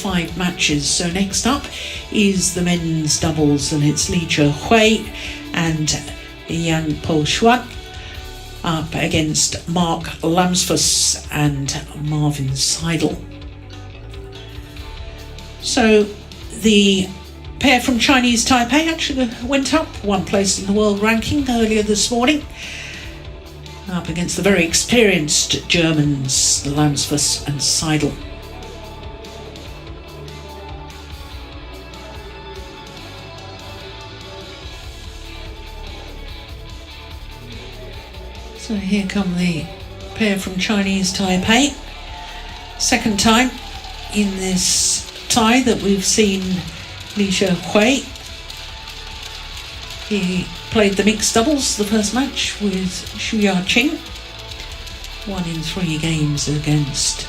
5 matches. So next up is the men's doubles, and it's Jhe-Huei and Po-Hsuan up against Mark Lamsfuss and Marvin Seidel. So the pair from Chinese Taipei actually went up 1 place in the world ranking earlier this morning, up against the very experienced Germans, Lamsfuss and Seidel. So here come the pair from Chinese Taipei. Second time in this tie that we've seen Jhe-Huei. He played the mixed doubles, the first match, with Xu Yaqing. Won in 3 games against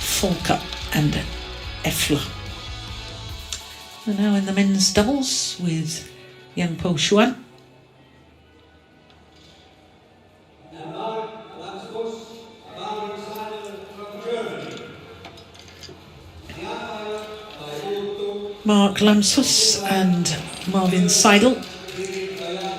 Volker and Effler. And now in the men's doubles with Po-Hsuan. Mark Lamsfuss and Marvin Seidel,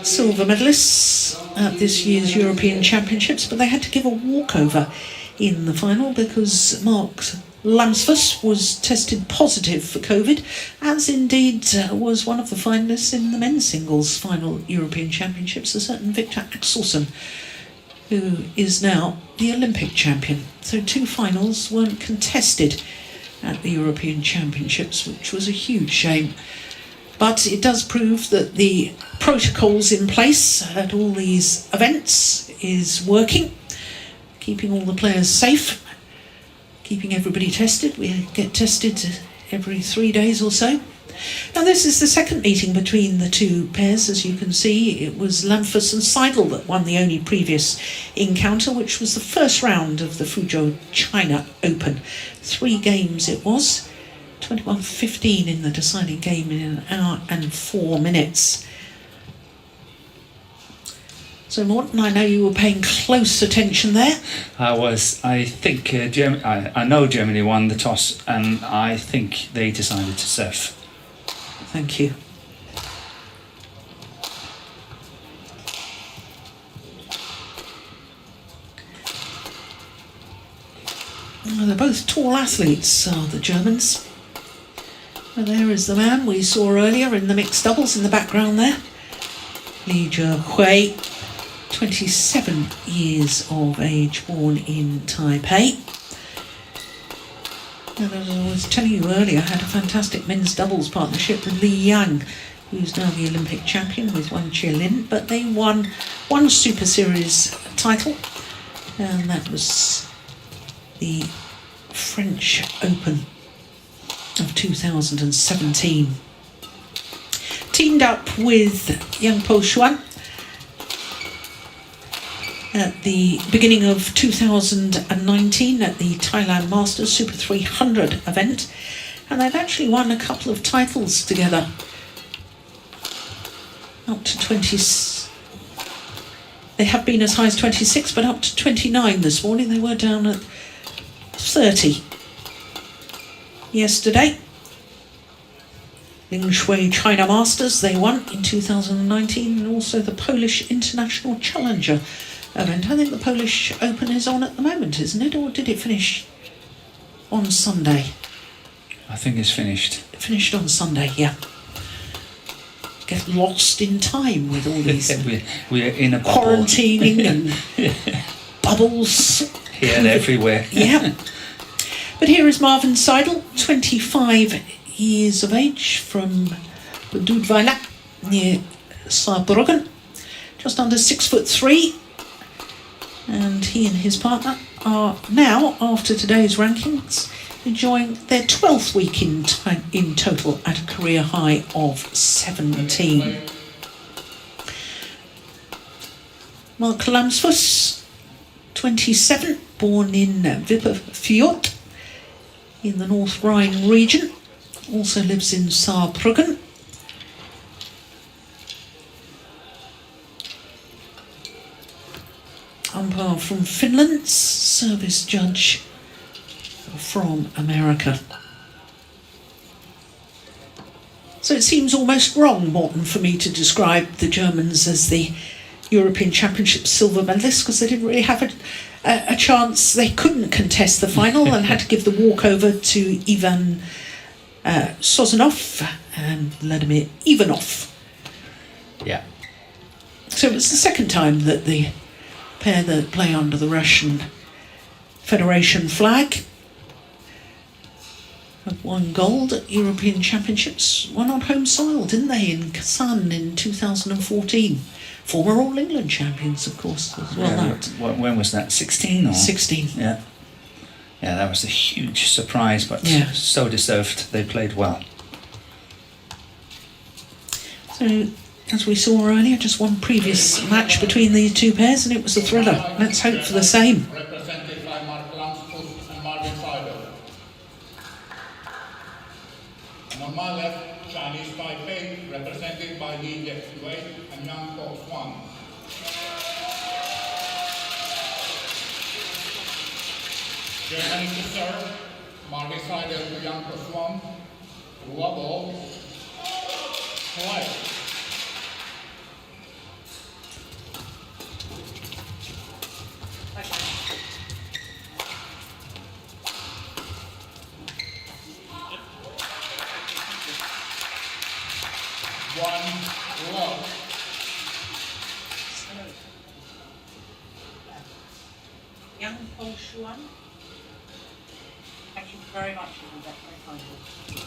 silver medalists at this year's European Championships, but they had to give a walkover in the final because Mark Lamsfuss was tested positive for COVID, as indeed was one of the finalists in the men's singles final European Championships, a certain Victor Axelsen, who is now the Olympic champion. So 2 finals weren't contested at the European Championships, which was a huge shame. But it does prove that the protocols in place at all these events is working, keeping all the players safe, keeping everybody tested. We get tested every 3 days or so. Now this is the second meeting between the 2 pairs. As you can see, it was Lamsfuss and Seidel that won the only previous encounter, which was the first round of the Fuzhou China Open. 3 games it was, 21-15 in the deciding game in 1 hour and 4 minutes. So Morten, I know you were paying close attention there. I was. I think I know Germany won the toss, and I think they decided to serve. Thank you. Well, they're both tall athletes, are the Germans. And there is the man we saw earlier in the mixed doubles in the background there. Jhe-Huei, 27 years of age, born in Taipei. And as I was telling you earlier, I had a fantastic men's doubles partnership with Li Yang, who's now the Olympic champion with Wang Qilin, but they won 1 Super Series title, and that was the French Open of 2017. Teamed up with Po-Hsuan at the beginning of 2019 at the Thailand Masters Super 300 event, and they've actually won a couple of titles together. Up to 20. They have been as high as 26, but up to 29 this morning. They were down at 30 yesterday. Shui China Masters they won in 2019, and also the Polish International Challenger event. I think the Polish Open is on at the moment, isn't it? Or did it finish on Sunday? I think it's finished. It finished on Sunday, yeah. Get lost in time with all these we're in a bubble. Quarantining and bubbles. Here and everywhere. Yeah. But here is Marvin Seidel, 25 years of age, from Dudweiler near Saarbrücken, just under 6'3", and he and his partner are now, after today's rankings, enjoying their 12th week in total at a career high of 17. Mark Lamsfuss, 27, born in Wipperfürth in the North Rhine region, also lives in Saarbrücken. Umpire from Finland, service judge from America. So it seems almost wrong, Morten, for me to describe the Germans as the European Championship silver medalists, because they didn't really have a chance. They couldn't contest the final and had to give the walkover to Ivan Sozonov and Vladimir Ivanov. Yeah. So it's the second time that the pair that play under the Russian Federation flag have won gold at European Championships, won on home soil, didn't they, in Kazan in 2014. Former All England champions, of course, as well. Yeah, when was that? 16 or? 16. Yeah. Yeah, that was a huge surprise, but so deserved. They played well. So, as we saw earlier, just one previous match between these two pairs, and it was a thriller. Let's hope for the same. Represented by Lamsfuss and Seidel. And on my left, Chinese Taipei, represented by Jhe-Huei and Po-Hsuan. Germany to serve, Seidel to Po-Hsuan, love ball, play. One love. Young Po-Hsuan. Thank you very much for that. Very kind of you.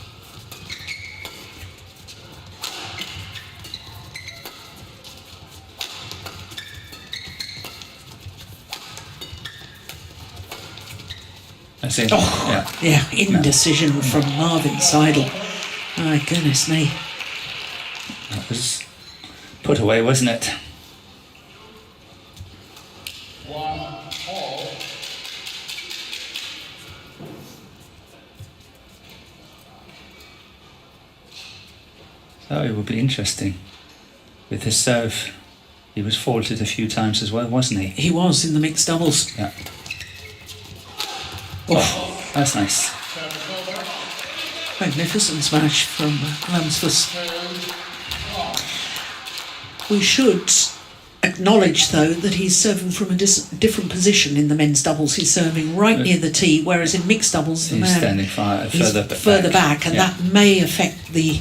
That's it. Oh, yeah, indecision from Marvin Seidel. My goodness me. That was put away, wasn't it? One all. So it would be interesting. With his serve, he was faulted a few times as well, wasn't he? He was in the mixed doubles. Yeah. Oh, that's nice. Magnificent smash from Lamsfuss. We should acknowledge, though, that he's serving from a different position in the men's doubles. He's serving right near the tee, whereas in mixed doubles, the He's man standing further back, and that may affect the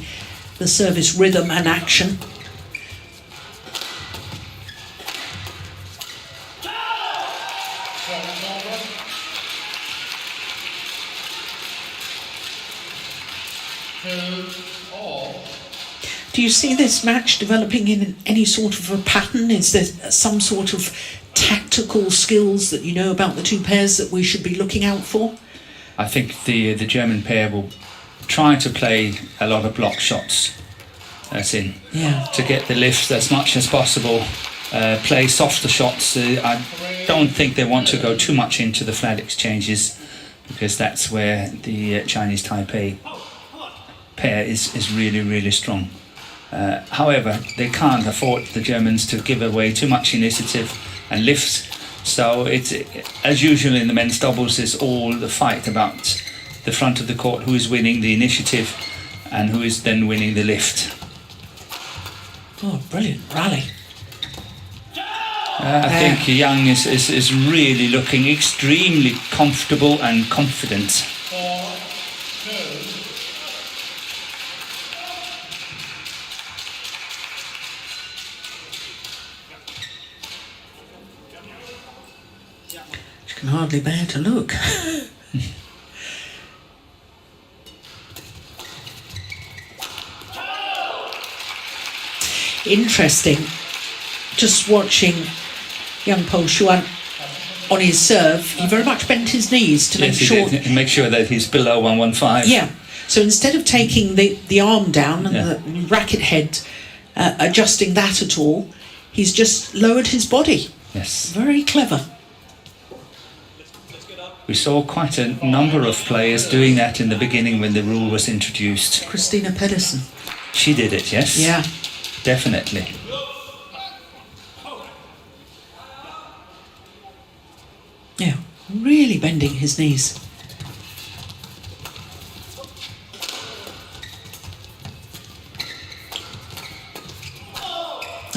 service rhythm and action. Do you see this match developing in any sort of a pattern? Is there some sort of tactical skills that you know about the two pairs that we should be looking out for? I think the German pair will try to play a lot of block shots, as in to get the lift as much as possible. Play softer shots. I don't think they want to go too much into the flat exchanges, because that's where the Chinese Taipei pair is really, really strong. However, they can't afford, the Germans, to give away too much initiative and lift. So it's, as usual in the men's doubles, is all the fight about the front of the court, who is winning the initiative and who is then winning the lift. Oh, brilliant rally. I think Yang is really looking extremely comfortable and confident. She can hardly bear to look. Interesting, just watching young Po-Hsuan on his serve, he very much bent his knees to make sure that he's below 115. Yeah, so instead of taking the arm down and the racket head, adjusting that at all, he's just lowered his body. Yes. Very clever. We saw quite a number of players doing that in the beginning when the rule was introduced. Christina Pedersen. She did it, yes? Yeah. Definitely. Yeah, really bending his knees.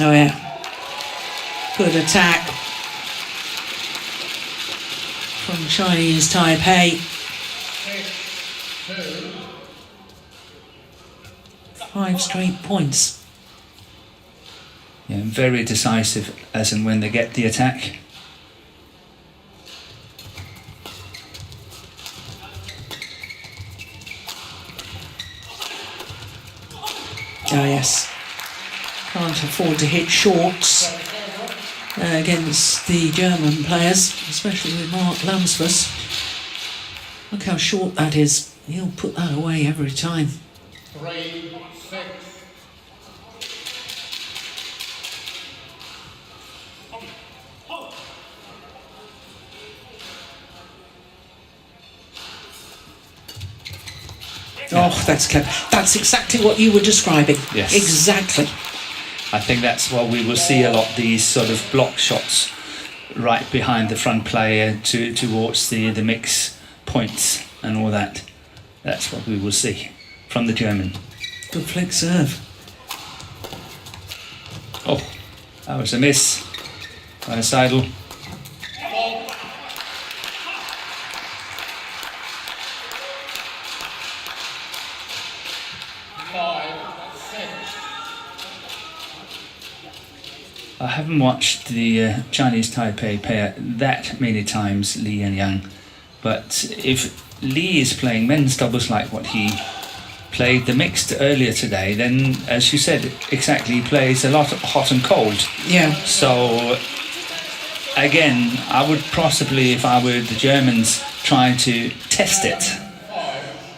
Oh yeah. Good attack from Chinese Taipei. 6-2. 5 straight points. Yeah, very decisive as and when they get the attack. Oh yes. Can't afford to hit shorts against the German players, especially with Lamsfuss. Look how short that is. He'll put that away every time. 3-6. Oh, that's clever. That's exactly what you were describing. Yes. Exactly. I think that's what we will see a lot, these sort of block shots right behind the front player towards the mix points and all that. That's what we will see from the German. Good flick serve. Oh, that was a miss by Seidel. 5-6. I haven't watched the Chinese Taipei pair that many times, Li and Yang, but if Li is playing men's doubles like what he played the mixed earlier today, then as you said exactly, he plays a lot of hot and cold. Yeah. So again, I would possibly, if I were the Germans, try to test it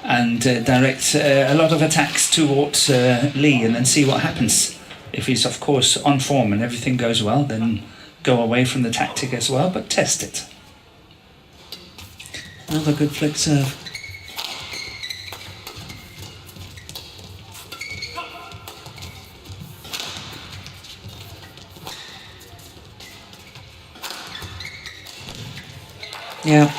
and direct a lot of attacks towards Li and then see what happens. If he's of course on form and everything goes well, then go away from the tactic as well, but test it. Another good flick serve. Yeah.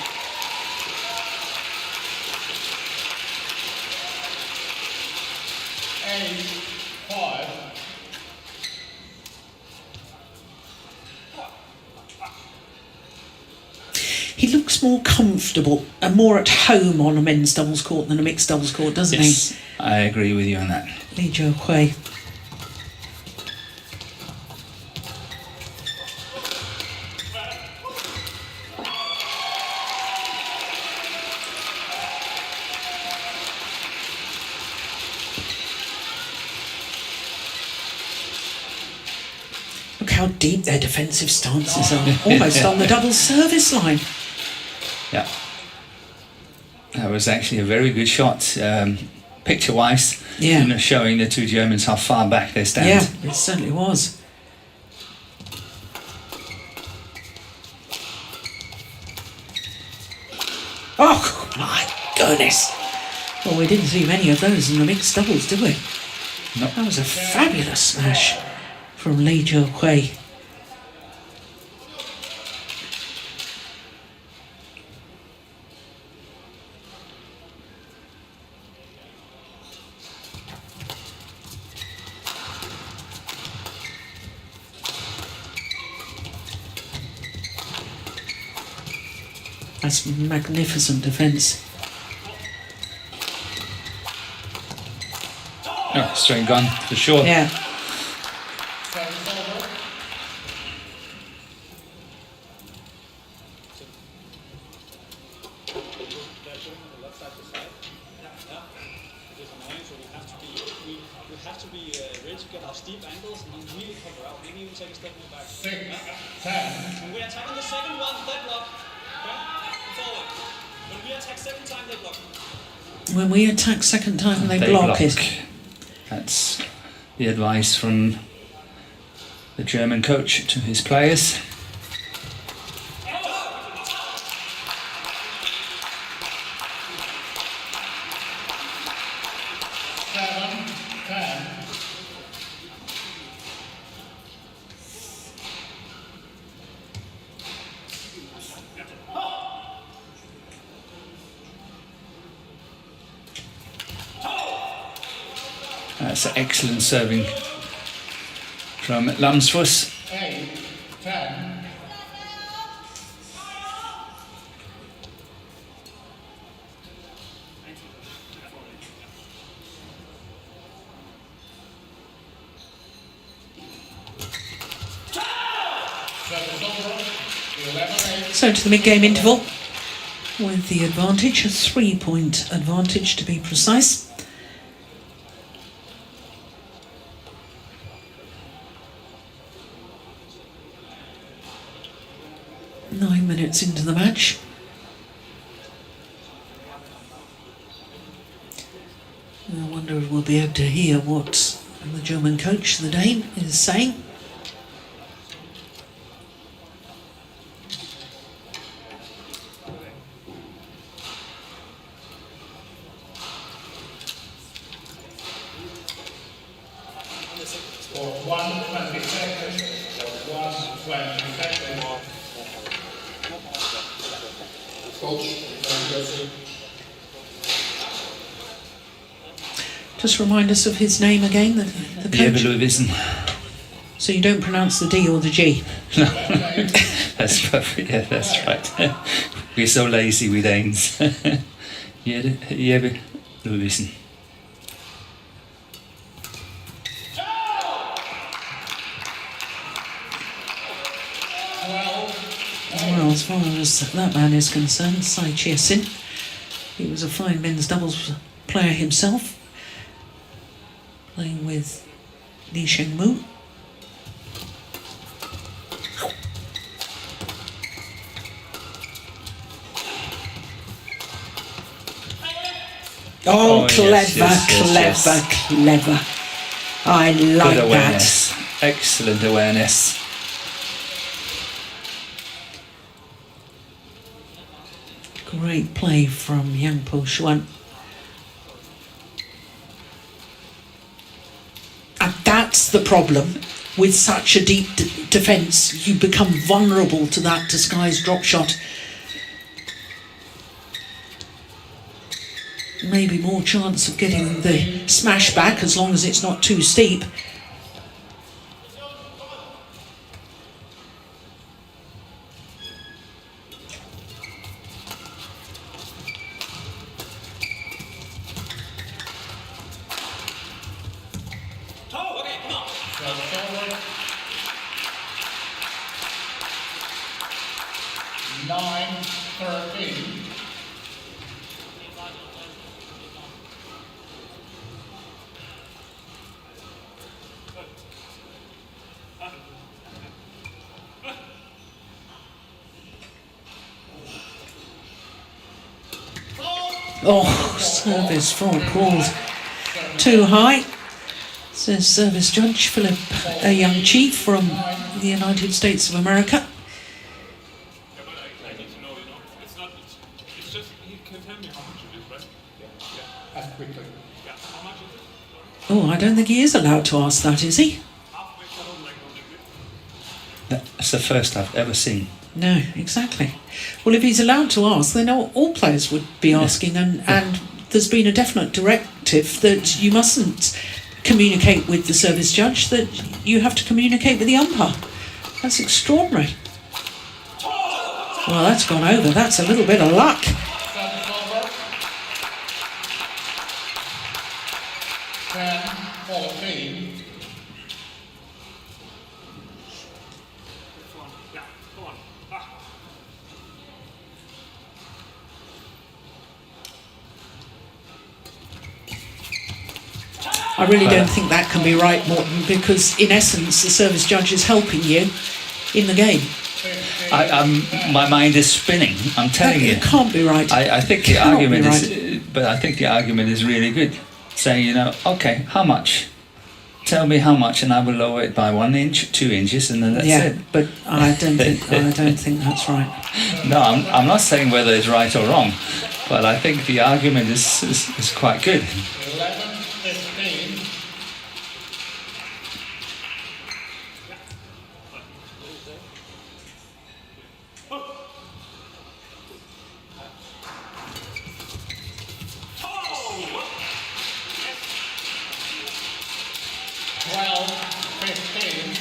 He looks more comfortable and more at home on a men's doubles court than a mixed doubles court, doesn't Yes, I agree with you on that. he? Li Jhe-Huei. Look how deep their defensive stances are, almost on the double service line. Yeah, that was actually a very good shot, picture-wise. Yeah. You know, showing the two Germans how far back they stand. Yeah, it certainly was. Oh my goodness! Well, we didn't see many of those in the mixed doubles, did we? No. That was a fabulous smash from Li Jhe-Huei. That's magnificent defence. Oh, straight gun for sure. Yeah. When we attack second time, they block it. That's the advice from the German coach to his players. That's excellent serving from Lamsfuss. 8, 10. So to the mid-game interval with the advantage, a 3-point advantage to be precise. Nine minutes into the match. I wonder if we'll be able to hear what the German coach, the Dane, is saying. For 120 seconds, for 120 seconds. Coach, Just remind us of his name again, the coach. BWF. So you don't pronounce the D or the G? No, that's perfect. Yeah, that's right. We're so lazy with Danes. BWF. Well, as far as that man is concerned, Jhe-Huei, he was a fine men's doubles player himself, playing with Li Shengmu. Oh, clever. I like Good that. awareness. Excellent awareness. Great play from young Po-Hsuan. And that's the problem with such a deep defence. You become vulnerable to that disguised drop shot. Maybe more chance of getting the smash back as long as it's not too steep. Oh, service fault called too high, says service judge Philip Young-Chi from the United States of America. Oh, I don't think he is allowed to ask that, is he? That's the first I've ever seen. No, exactly. Well, if he's allowed to ask, then all players would be asking, and there's been a definite directive that you mustn't communicate with the service judge, that you have to communicate with the umpire. That's extraordinary. Well, that's gone over. That's a little bit of luck. I really don't think that can be right, Morton, because in essence the service judge is helping you in the game. My mind is spinning. I'm telling you. It can't be right. I think the argument is, but I think the argument is really good. Saying, okay, how much? Tell me how much, and I will lower it by 1 inch, 2 inches, and then that's it. But I don't think that's right. No, I'm not saying whether it's right or wrong, but I think the argument is quite good. 11-15. 15.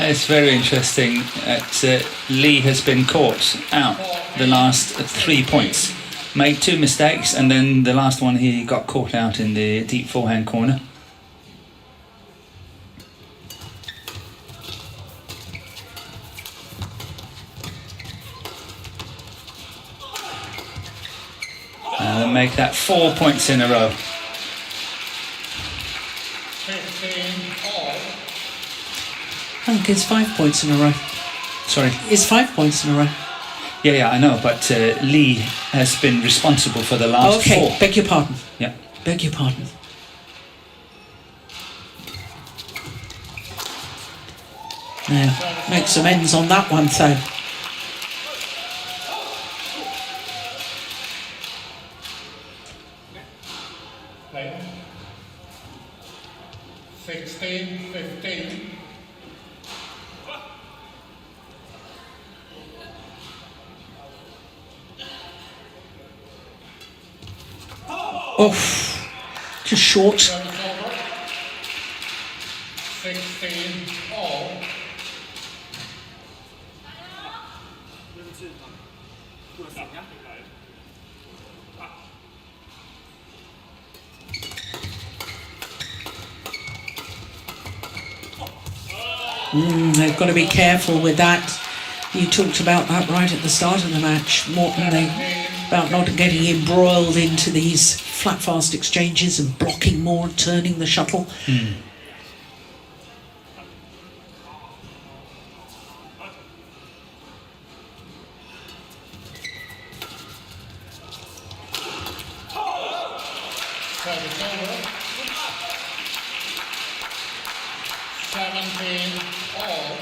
It's very interesting that Lee has been caught out the last 3 points. Made 2 mistakes, and then the last one he got caught out in the deep forehand corner. And make that 4 points in a row. 15 all. I think it's 5 points in a row. Sorry. It's 5 points in a row. Yeah, I know, but Lee has been responsible for the last 4. Okay, beg your pardon. Yeah. Beg your pardon. Now, make some ends on that one, so. Play. 16, 15. Oh, just short. 16 all. They've got to be careful with that. You talked about that right at the start of the match, Morton, about not getting embroiled into these flat fast exchanges and blocking more, turning the shuttle. Service over. 17 all.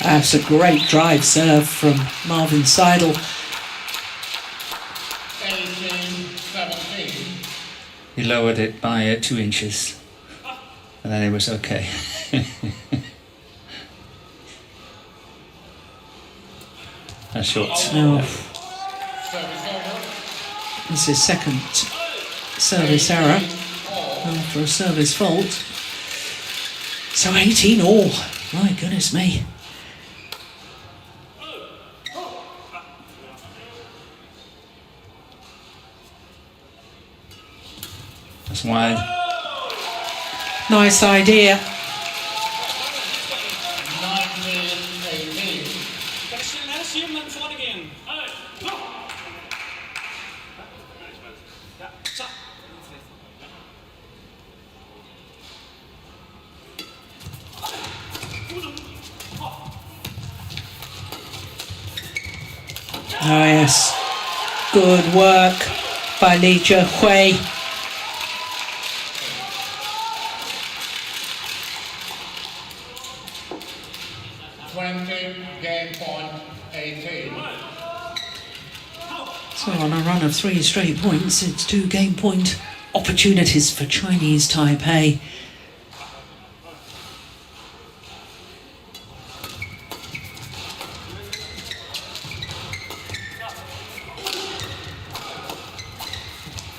That's a great drive serve from Marvin Seidel. 18-17. He lowered it by 2 inches, and then it was okay. That's short. Now, Service over. this is second service error after a service fault. So 18 all. My goodness me. That's wide. Nice idea. 19-18. Oh yes. Good work by Jhe-Huei. 20 game point 18. So on a run of 3 straight points, it's 2 game point opportunities for Chinese Taipei.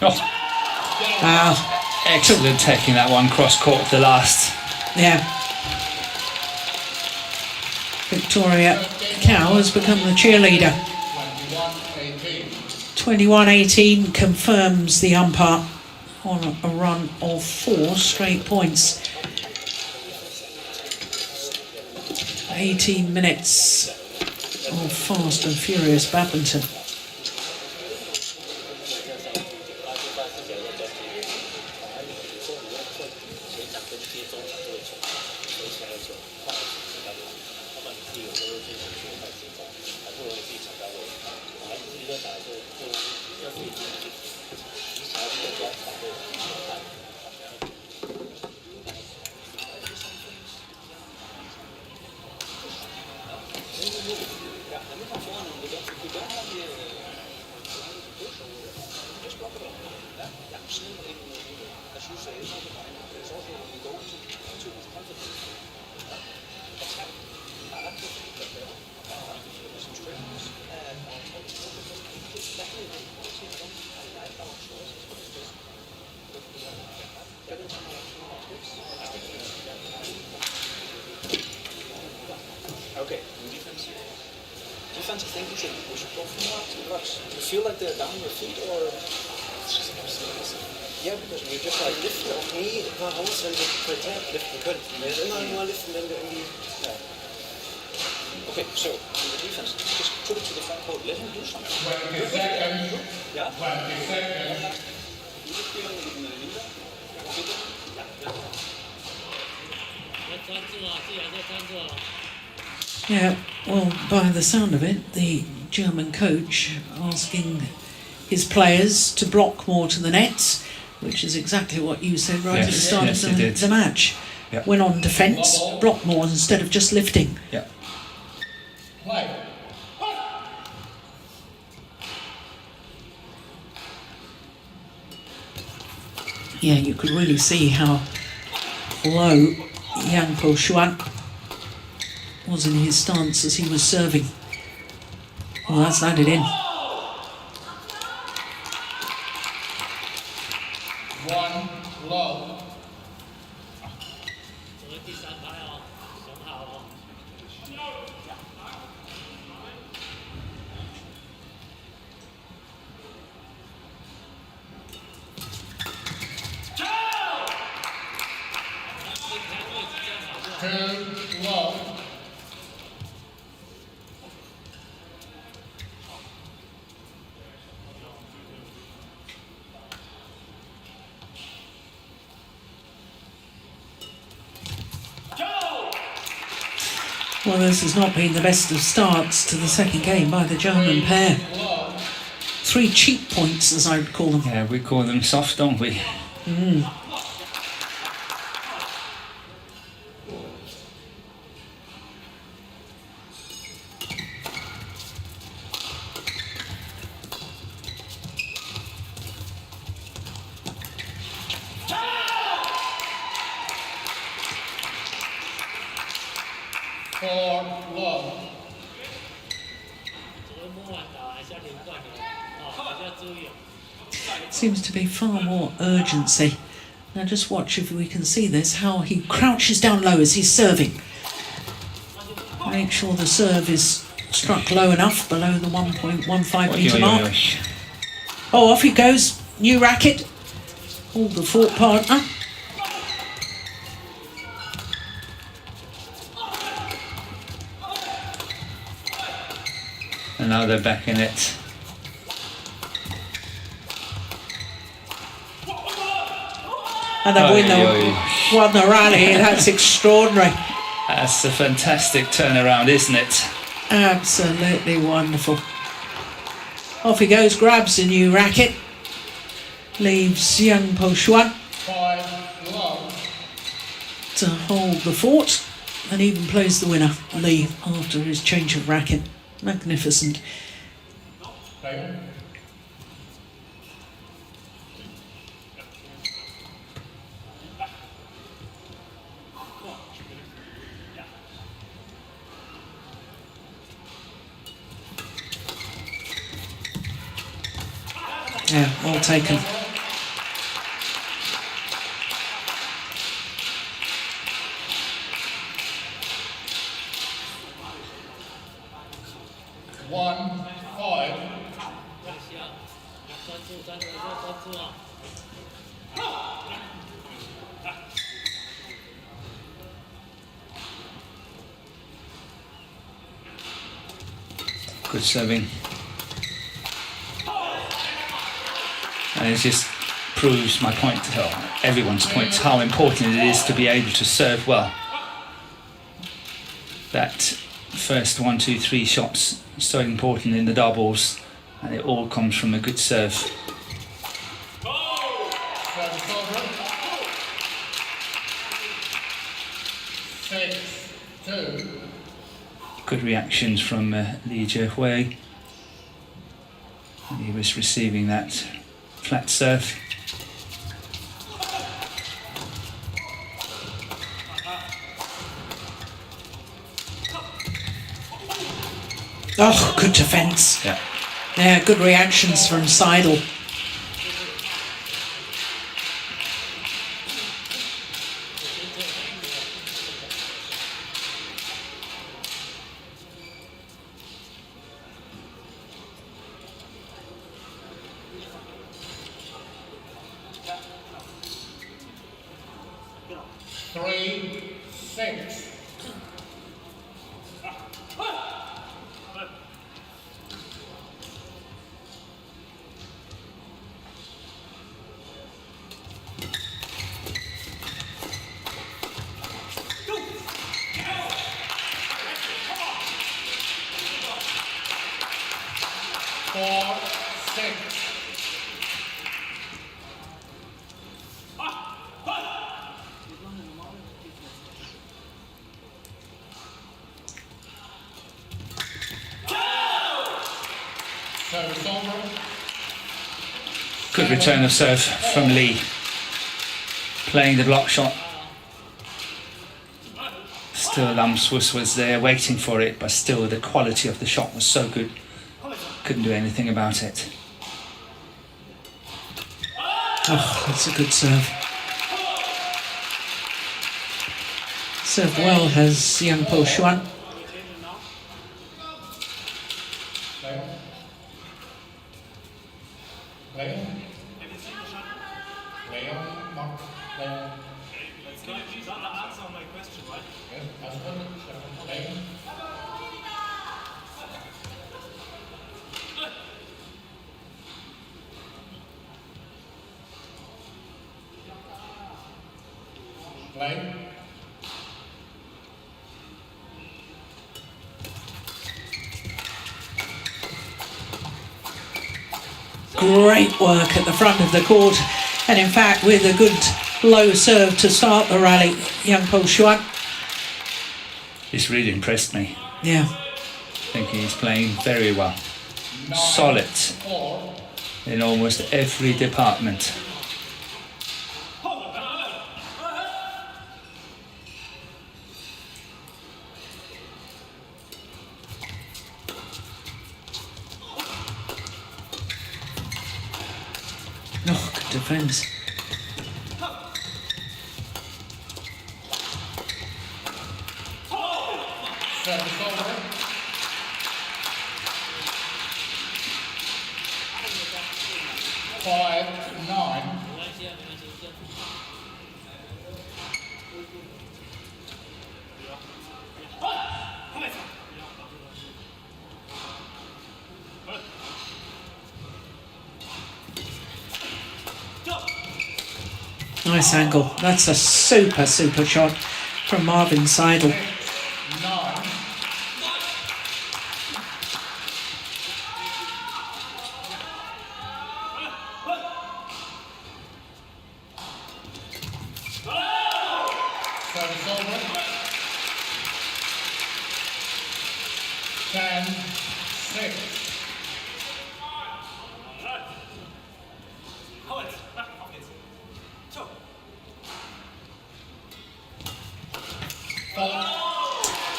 Oh, Wow. excellent taking that one cross court the last. Yeah. Victoria Cow has become the cheerleader. 21-18. 21-18 confirms the umpire on a run of 4 straight points. 18 minutes of fast and furious badminton. Okay, defense. Defense, I think you should push it off more to blocks. Do you feel like they're down your feet or? It's just yeah, because you just like lift your knee in van alles en je liften kunt. Maar je is immer liften en die. Okay, so the defense, just put it to the front court, let him do something. 20 seconds. Yeah. 20 seconds. Yeah, well, by the sound of it, the German coach asking his players to block more to the nets, which is exactly what you said right at the start of the match. Yep. Went on defence, block more instead of just lifting. Yeah. Play. Yeah, you could really see how low Po-Hsuan was in his stance as he was serving. Well, that's landed in. One low. Two low. Well, this has not been the best of starts to the second game by the German pair. 3 cheap points, as I would call them. Yeah, we call them soft, don't we? Four low. Seems to be far more urgency. Now just watch if we can see this, how he crouches down low as he's serving. Make sure the serve is struck low enough, below the 1.15 metre mark. Oh, off he goes. New racket. Hold the fort partner. And now they're back in it. And they won the rally. That's extraordinary. That's a fantastic turnaround, isn't it? Absolutely wonderful. Off he goes, grabs a new racket. Leaves young Po-Hsuan 5 low. to hold the fort and even plays the winner, Lee, after his change of racket. Magnificent. Play. Yeah, well taken. One, 5. Good serving. And it just proves my point, everyone's point, how important it is to be able to serve well. That first 1, 2, 3 shots so important in the doubles, and it all comes from a good serve. Service over. 6-2. Good reactions from Jhe-Huei. He was receiving that flat serve. Oh, good defence. Yeah. Yeah, good reactions from Seidel. Three, 6. Four, 6. Service over. Good return of serve from Lee. Playing the block shot. Still Lamsfuss was there waiting for it, but still the quality of the shot was so good. Couldn't do anything about it. Oh, that's a good serve. Served well has young Po-Hsuan. Can you please answer my question, right? Yes, husband, second, play. Great work at the front of the court, and in fact with a good low serve to start the rally, young Po-Hsuan. He's really impressed me. Yeah. I think he's playing very well. Solid in almost every department. Oh, good defence. Service over. Five, 9. Nice angle. That's a super shot from Marvin Seidel. 9. Service over. 10, 6.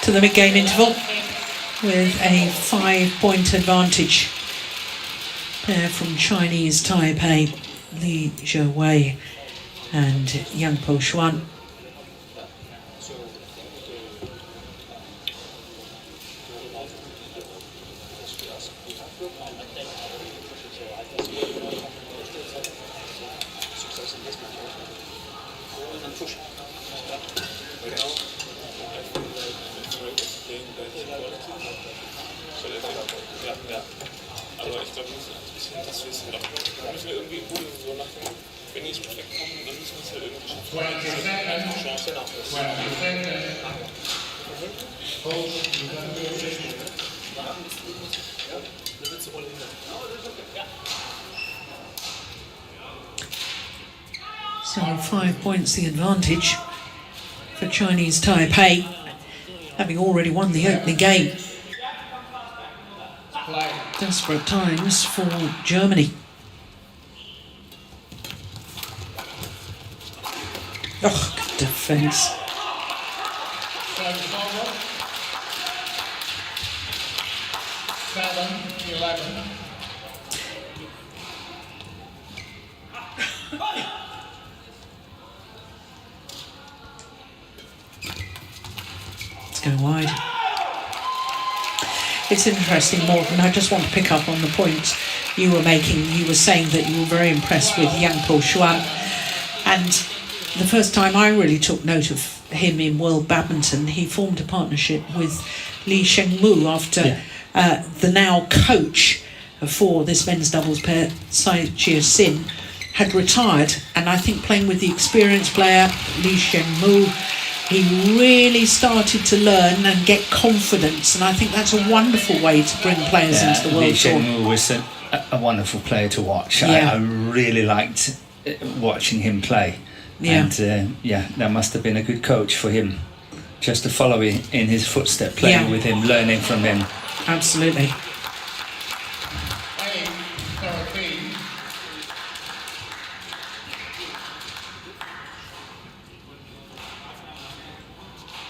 To the mid-game interval with a 5-point advantage. Pair from Chinese Taipei, Jhe-Huei and young Po-Hsuan. Aber ich glaube, wir müssen ein bisschen, dass wir es halt auch, müssen wir irgendwie so machen, wenn die ins Projekt kommen, dann müssen wir es halt irgendwie schaffen. 20 seconds. 20 seconds. So 5 points the advantage for Chinese Taipei, having already won the opening game. Desperate times for Germany. Oh, good defence. 7. Let's go wide. It's interesting, Morten. I just want to pick up on the point you were making. You were saying that you were very impressed with young Po-Hsuan, and the first time I really took note of him in World Badminton, he formed a partnership with Lee Sheng-mu after the now coach for this men's doubles pair, Jhe-Huei, had retired, and I think playing with the experienced player Lee Sheng-mu, he really started to learn and get confidence, and I think that's a wonderful way to bring players into the World Lee Tour. Sheng-mu was a wonderful player to watch. Yeah. I really liked watching him play. Yeah. And that must have been a good coach for him, just to follow in his footsteps, playing with him, learning from him. Absolutely. 8-13.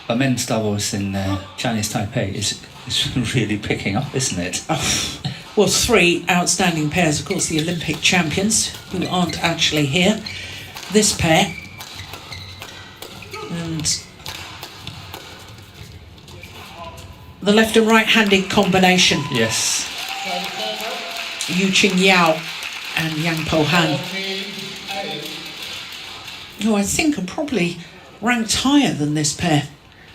But men's doubles in Chinese Taipei is really picking up, isn't it? Well, 3 outstanding pairs, of course, the Olympic champions, who aren't actually here. This pair, and the left and right-handed combination, Yes. Yu Qing Yao and Yang Po-Han, 14-8. who I think are probably ranked higher than this pair.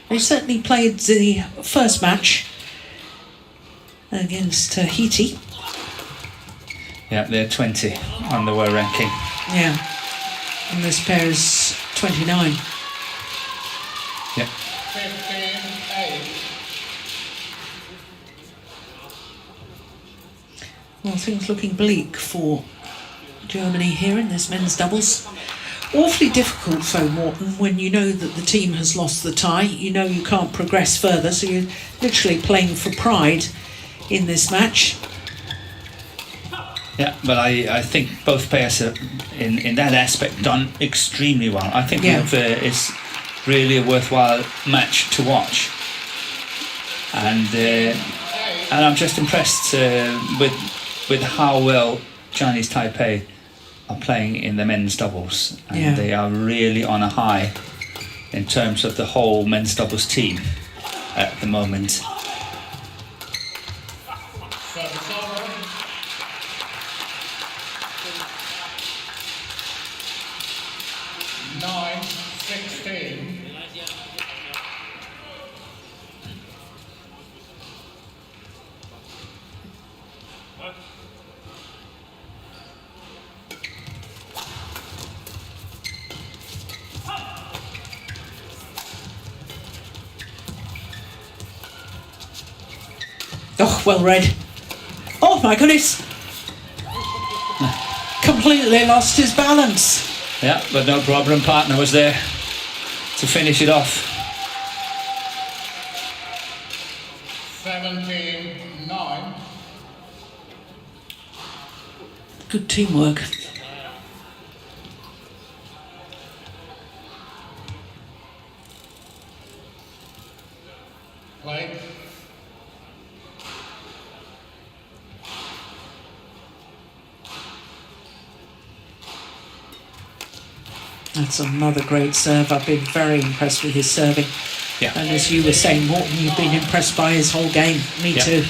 They certainly played the first match against Tahiti. Yeah, they're 20 on the world ranking. Yeah, and this pair is 29. Yeah. 15-8. Well, things looking bleak for Germany here in this men's doubles. Awfully difficult though, Morten, when you know that the team has lost the tie. You know you can't progress further, so you're literally playing for pride in this match. Yeah, but I think both players have, in that aspect, done extremely well. I think it's really a worthwhile match to watch, and I'm just impressed with how well Chinese Taipei are playing in the men's doubles, and they are really on a high in terms of the whole men's doubles team at the moment. Service over. 9-16. Oh, well read. Oh my goodness! Completely lost his balance. Yeah, but no problem. Partner was there to finish it off. 17-9. Good teamwork. Play. That's another great serve. I've been very impressed with his serving. Yeah. And as you were saying, Morten, you've been impressed by his whole game. Me too.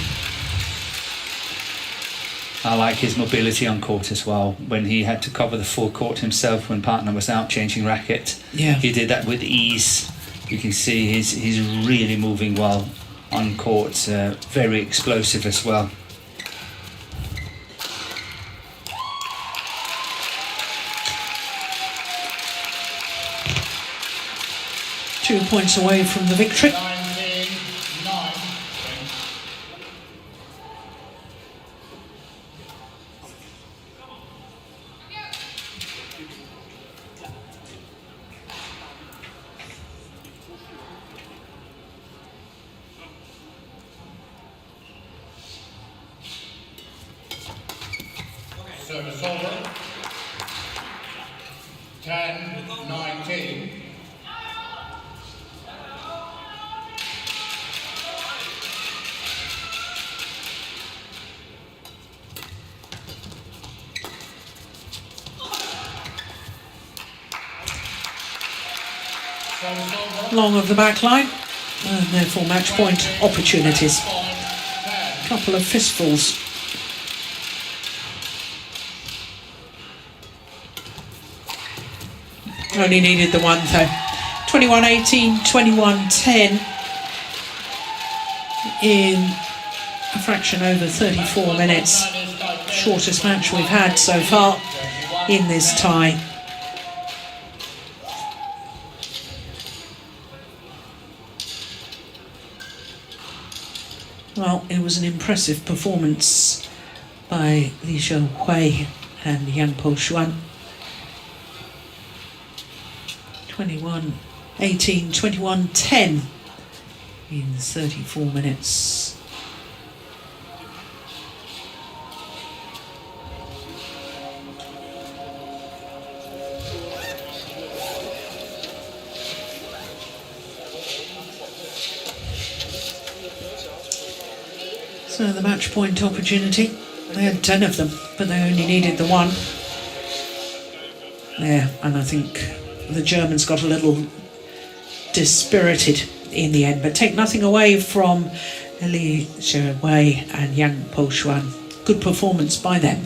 I like his mobility on court as well. When he had to cover the full court himself when partner was out changing racket, he did that with ease. You can see he's really moving well on court. Very explosive as well. Two points away from the victory. 19-9. Service over. 10-19. long of the back line, and therefore match point opportunities. Couple of fistfuls. Only needed the one though. 21-18, 21-10 in a fraction over 34 minutes. Shortest match we've had so far in this tie. Well, it was an impressive performance by Jhe-Huei and Po-Hsuan. 21-18, 21-10 in 34 minutes. So the match point opportunity, they had 10 of them, but they only needed the one. There, and I think the Germans got a little dispirited in the end, but take nothing away from Jhe-Huei and Po-Hsuan. Good performance by them.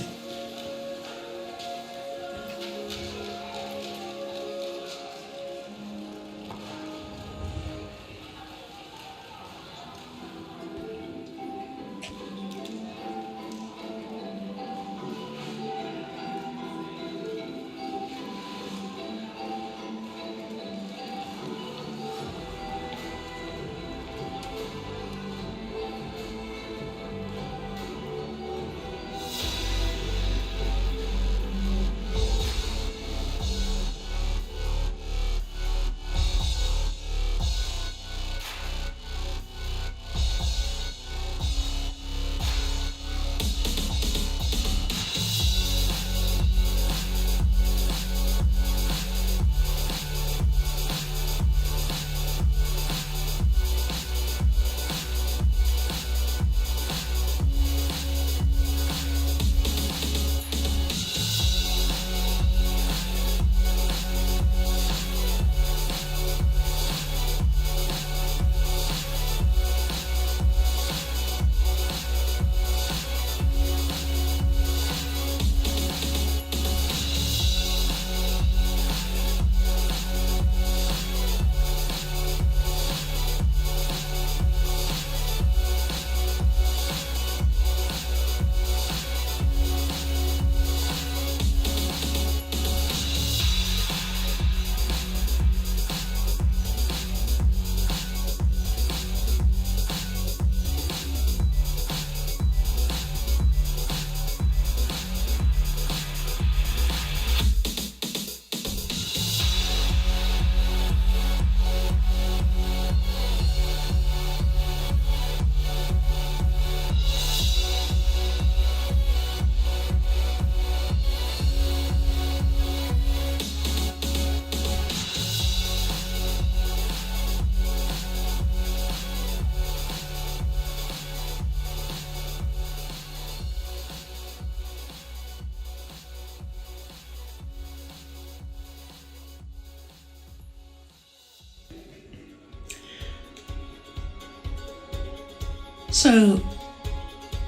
So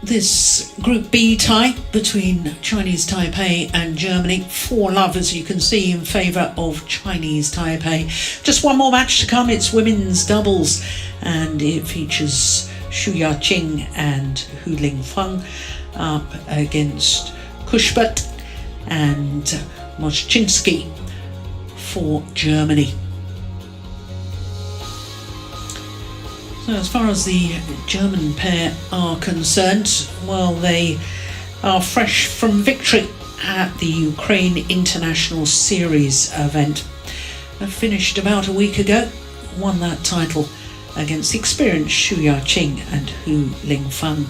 this Group B tie between Chinese Taipei and Germany, 4-love as you can see in favour of Chinese Taipei. Just one more match to come, it's women's doubles, and it features Xu Yaqing and Hu Lingfeng up against Kuschbert and Moschinski for Germany. So as far as the German pair are concerned, well, they are fresh from victory at the Ukraine International Series event. They finished about a week ago, won that title against the experienced Xu Yaqing and Hu Lingfeng.